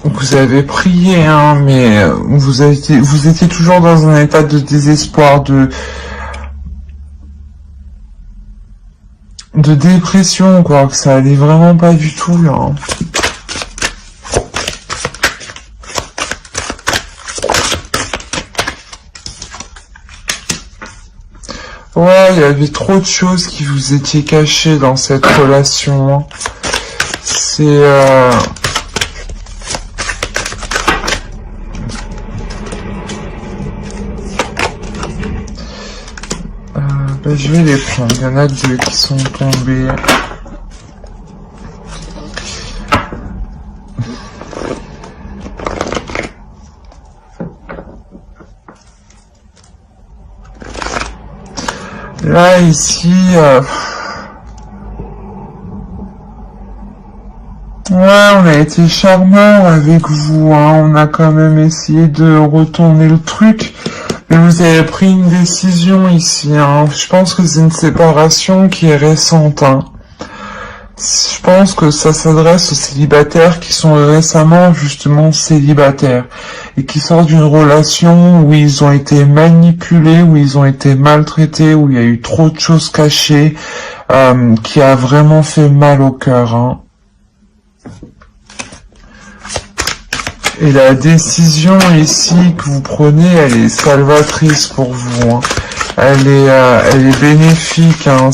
Vous avez prié, hein, mais vous étiez toujours dans un état de désespoir, de dépression, quoi, que ça allait vraiment pas du tout, là. Hein. Ouais, il y avait trop de choses qui vous étaient cachées dans cette relation. Hein. C'est... je vais les prendre. Il y en a deux qui sont tombés. Là, ici... Ouais, on a été charmant avec vous, hein. On a quand même essayé de retourner le truc. Mais vous avez pris une décision ici, hein. Je pense que c'est une séparation qui est récente, hein. Je pense que ça s'adresse aux célibataires qui sont récemment justement célibataires et qui sortent d'une relation où ils ont été manipulés, où ils ont été maltraités, où il y a eu trop de choses cachées, qui a vraiment fait mal au cœur, hein. Et la décision ici que vous prenez, elle est salvatrice pour vous, hein. Elle est bénéfique, hein.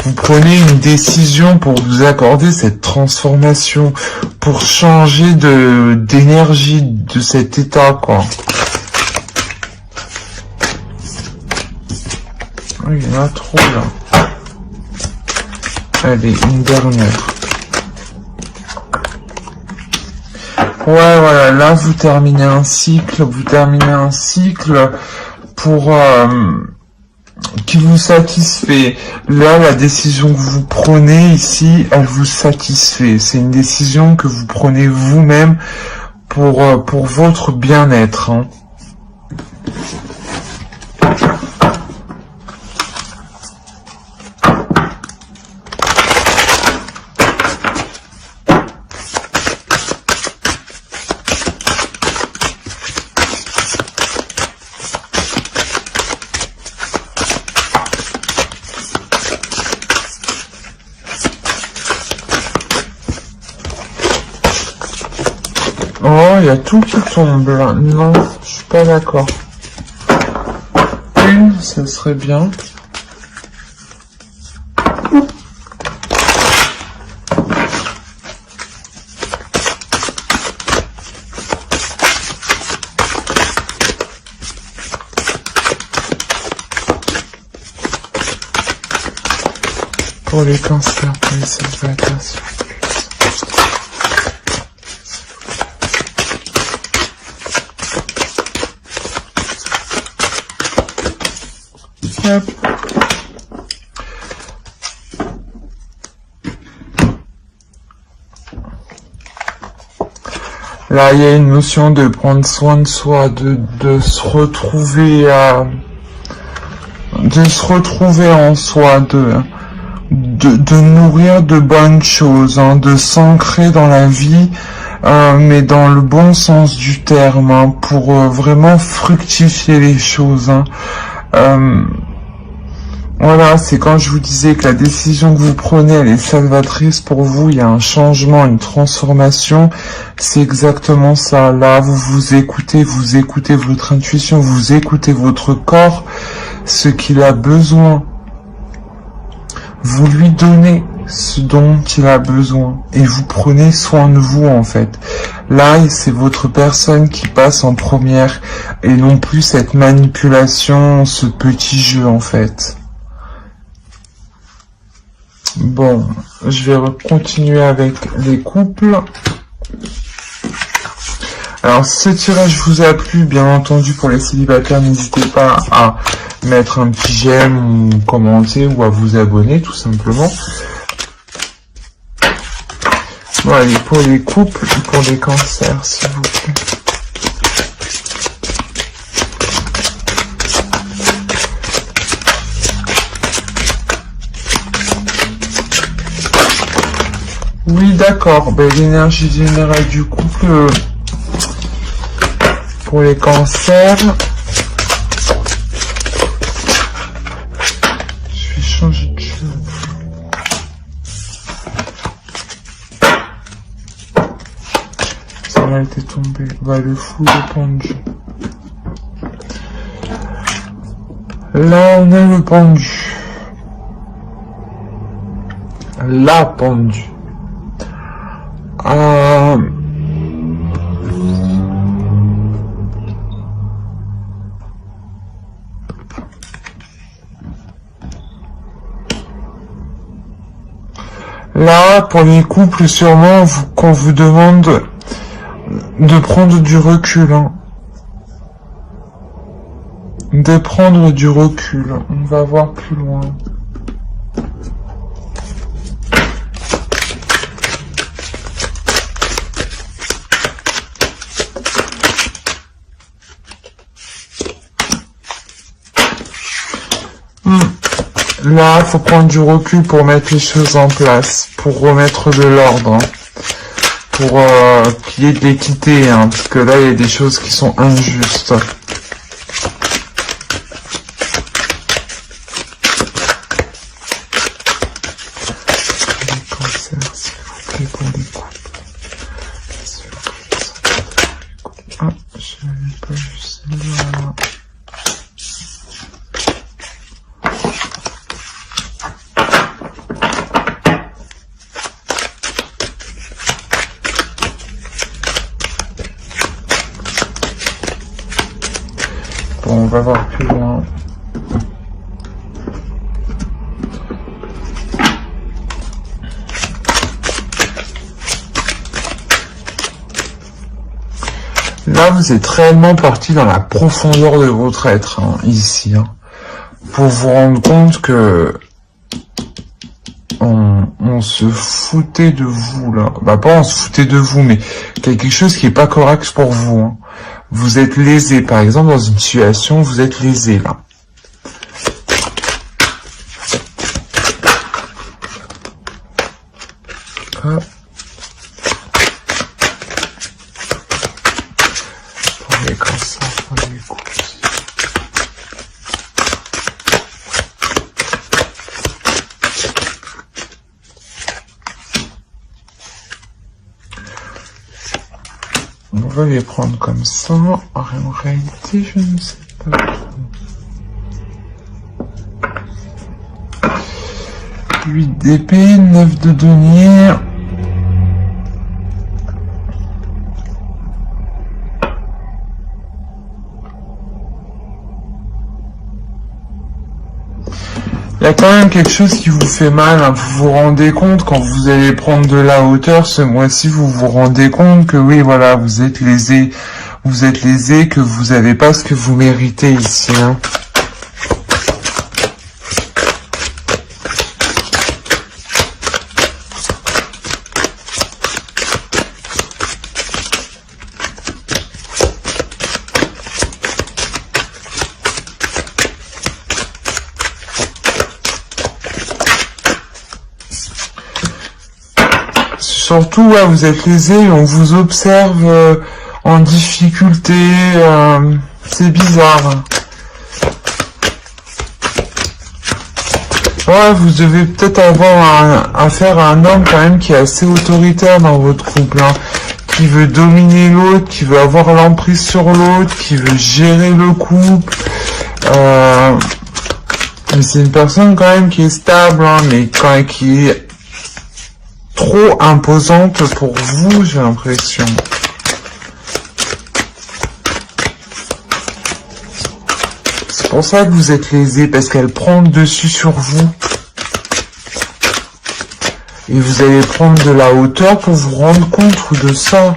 Vous prenez une décision pour vous accorder cette transformation, pour changer d'énergie de cet état, quoi. Il y en a trop, là. Allez, une dernière. Ouais, voilà, là, vous terminez un cycle pour... qui vous satisfait. Là, la décision que vous prenez ici, elle vous satisfait. C'est une décision que vous prenez vous-même pour votre bien-être, hein. Oh, il y a tout qui tombe là. Non, je suis pas d'accord. Une, ça serait bien. Pour les cancers, pour les célibataires. Là, il y a une notion de prendre soin de soi, de se retrouver en soi, de nourrir de bonnes choses, hein, de s'ancrer dans la vie, mais dans le bon sens du terme, hein, pour vraiment fructifier les choses, hein. Voilà, c'est quand je vous disais que la décision que vous prenez, elle est salvatrice pour vous, il y a un changement, une transformation, c'est exactement ça. Là, vous écoutez votre intuition, vous écoutez votre corps, ce qu'il a besoin. Vous lui donnez ce dont il a besoin et vous prenez soin de vous, en fait. Là, c'est votre personne qui passe en première et non plus cette manipulation, ce petit jeu, en fait. Bon, je vais continuer avec les couples. Alors, si ce tirage vous a plu, bien entendu, pour les célibataires, n'hésitez pas à mettre un petit j'aime ou commenter ou à vous abonner, tout simplement. Bon, allez, pour les couples, pour les cancers, s'il vous plaît. Oui, d'accord. Ben, l'énergie générale du couple pour les cancers. Je vais changer de chose. Ça a été tombé. Va le fou de pendu. Là, on a le pendu. La pendu. Là, pour les couples, sûrement, qu'on vous demande de prendre du recul. Hein. De prendre du recul. On va voir plus loin. Là, il faut prendre du recul pour mettre les choses en place, pour remettre de l'ordre, hein, pour qu'il y ait de l'équité, hein, parce que là, il y a des choses qui sont injustes. Les cancers, s'il vous plaît, pour les couples. Ah, je n'avais pas vu celle-là. Bon, on va voir plus loin. Là, vous êtes réellement parti dans la profondeur de votre être, hein, ici, hein, pour vous rendre compte que on se foutait de vous, là. Bah, pas on se foutait de vous, mais quelque chose qui est pas correct pour vous, hein. Vous êtes lésé, par exemple, dans une situation, vous êtes lésé, là. Hop. Pour les cancers, pour les coups. On va les prendre comme ça. En réalité, je ne sais pas. 8 d'épée, 9 de denier. Il y a quand même quelque chose qui vous fait mal, hein. Vous vous rendez compte quand vous allez prendre de la hauteur ce mois-ci, vous vous rendez compte que oui, voilà, vous êtes lésé, que vous n'avez pas ce que vous méritez ici, hein. Surtout, ouais, vous êtes lésé, on vous observe en difficulté, c'est bizarre. Ouais, vous devez peut-être avoir affaire à un homme quand même qui est assez autoritaire dans votre couple, hein, qui veut dominer l'autre, qui veut avoir l'emprise sur l'autre, qui veut gérer le couple. Mais c'est une personne quand même qui est stable, hein, mais qui est trop imposante pour vous, j'ai l'impression. C'est pour ça que vous êtes lésé, parce qu'elle prend le dessus sur vous. Et vous allez prendre de la hauteur pour vous rendre compte de ça.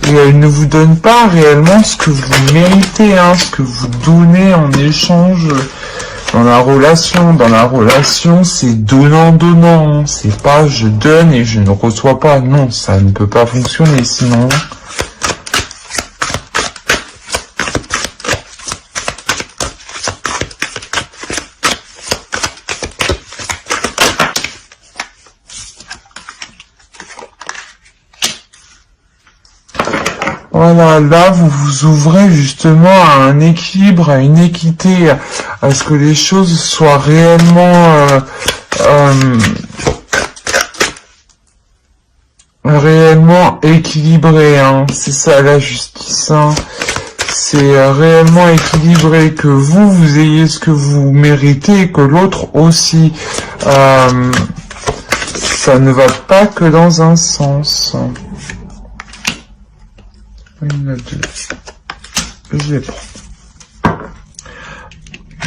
Et elle ne vous donne pas réellement ce que vous méritez, hein, ce que vous donnez en échange dans la relation. Dans la relation, c'est donnant-donnant. C'est pas je donne et je ne reçois pas. Non, ça ne peut pas fonctionner sinon. Voilà, là, vous vous ouvrez justement à un équilibre, à une équité, à ce que les choses soient réellement équilibrées, hein. C'est ça la justice, hein. C'est réellement équilibré, que vous ayez ce que vous méritez et que l'autre aussi. Ça ne va pas que dans un sens. Il y en a deux. Je les prends.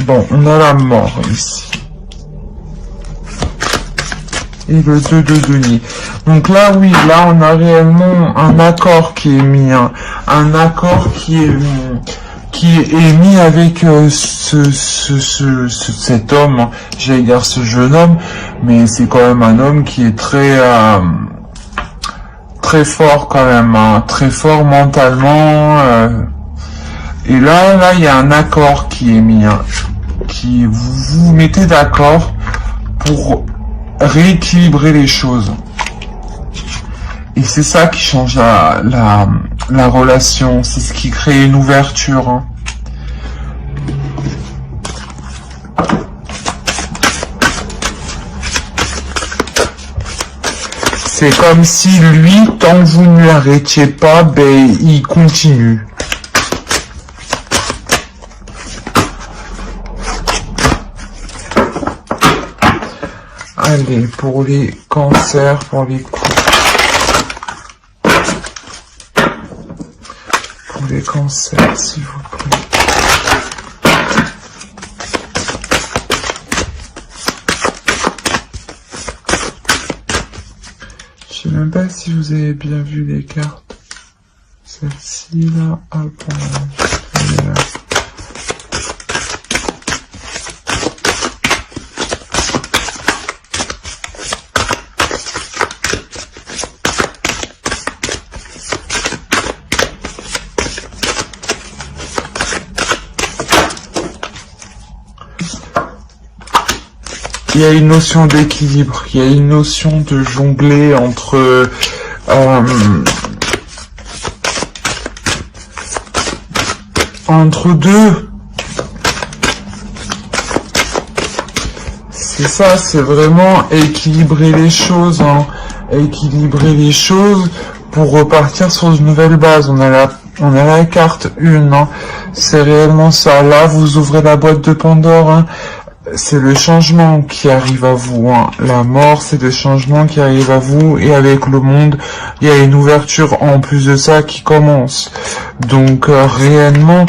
Bon, on a la mort ici. Et le 2 de denier. Donc là, oui, là, on a réellement un accord qui est mis, hein. Un accord qui est mis avec cet homme, hein. J'allais dire ce jeune homme, mais c'est quand même un homme qui est très fort quand même, hein. Très fort mentalement. Et là, il y a un accord qui est mis, hein. Vous vous mettez d'accord pour rééquilibrer les choses. Et c'est ça qui change la relation, c'est ce qui crée une ouverture, hein. C'est comme si lui, tant que vous ne l'arrêtiez pas, ben, il continue. Allez, pour les cancers, pour les coups. Pour les cancers, s'il vous plaît. Je sais même pas si vous avez bien vu les cartes. Celle-ci, là, ah bon, là. Il y a une notion d'équilibre, il y a une notion de jongler entre deux. C'est ça, c'est vraiment équilibrer les choses, hein. Équilibrer les choses pour repartir sur une nouvelle base. On a la carte 1, hein. C'est réellement ça. Là, vous ouvrez la boîte de Pandore, hein. C'est le changement qui arrive à vous, hein. La mort, c'est le changement qui arrive à vous, et avec le monde, il y a une ouverture en plus de ça qui commence. Donc réellement,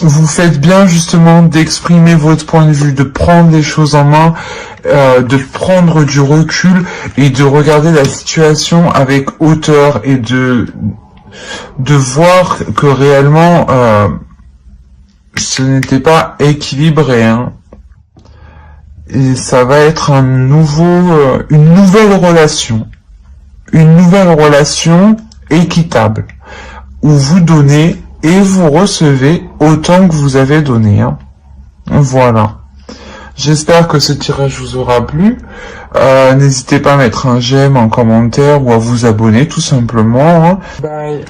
vous faites bien justement d'exprimer votre point de vue, de prendre les choses en main, de prendre du recul et de regarder la situation avec hauteur et de voir que réellement ce n'était pas équilibré, hein. Et ça va être une nouvelle relation équitable, où vous donnez et vous recevez autant que vous avez donné, hein. Voilà. J'espère que ce tirage vous aura plu. N'hésitez pas à mettre un j'aime, un commentaire ou à vous abonner tout simplement, hein. Bye.